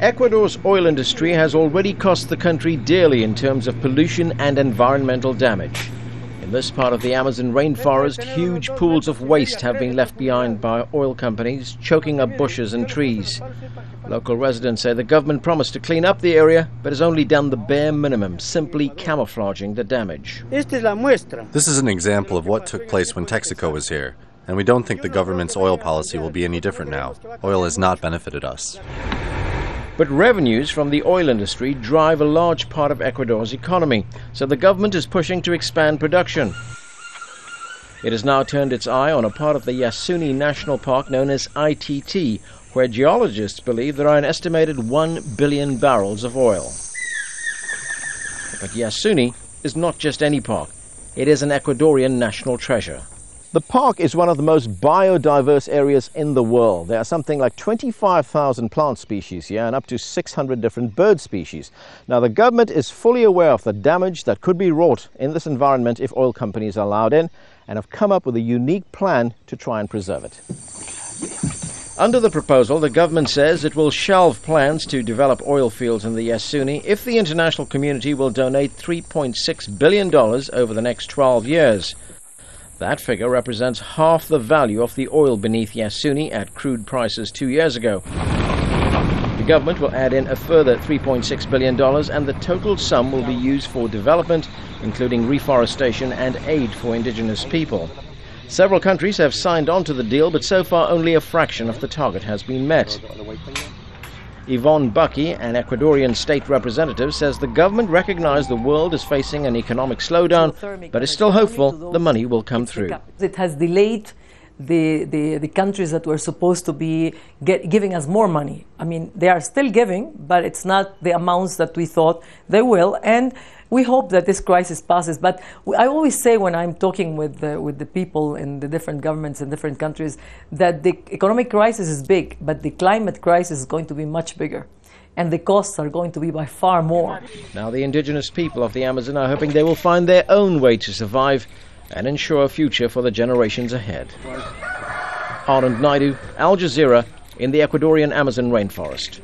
Ecuador's oil industry has already cost the country dearly in terms of pollution and environmental damage. In this part of the Amazon rainforest, huge pools of waste have been left behind by oil companies, choking up bushes and trees. Local residents say the government promised to clean up the area, but has only done the bare minimum, simply camouflaging the damage. This is an example of what took place when Texaco was here, and we don't think the government's oil policy will be any different now. Oil has not benefited us. But revenues from the oil industry drive a large part of Ecuador's economy, so the government is pushing to expand production. It has now turned its eye on a part of the Yasuni National Park known as ITT, where geologists believe there are an estimated 1 billion barrels of oil. But Yasuni is not just any park. It is an Ecuadorian national treasure. The park is one of the most biodiverse areas in the world. There are something like 25,000 plant species here and up to 600 different bird species. Now, the government is fully aware of the damage that could be wrought in this environment if oil companies are allowed in, and have come up with a unique plan to try and preserve it. Under the proposal, the government says it will shelve plans to develop oil fields in the Yasuni if the international community will donate $3.6 billion over the next 12 years. That figure represents half the value of the oil beneath Yasuni at crude prices 2 years ago. The government will add in a further $3.6 billion, and the total sum will be used for development, including reforestation and aid for indigenous people. Several countries have signed on to the deal, but so far only a fraction of the target has been met. Yvonne Bucky, an Ecuadorian state representative, says the government recognizes the world is facing an economic slowdown, but is still hopeful the money will come through. It has delayed the countries that were supposed to be giving us more money. I mean, they are still giving, but it's not the amounts that we thought they will. And we hope that this crisis passes. But I always say when I'm talking with the people in the different governments in different countries that the economic crisis is big, but the climate crisis is going to be much bigger. And the costs are going to be by far more. Now the indigenous people of the Amazon are hoping they will find their own way to survive and ensure a future for the generations ahead. Anand Naidu, Al Jazeera, in the Ecuadorian Amazon rainforest.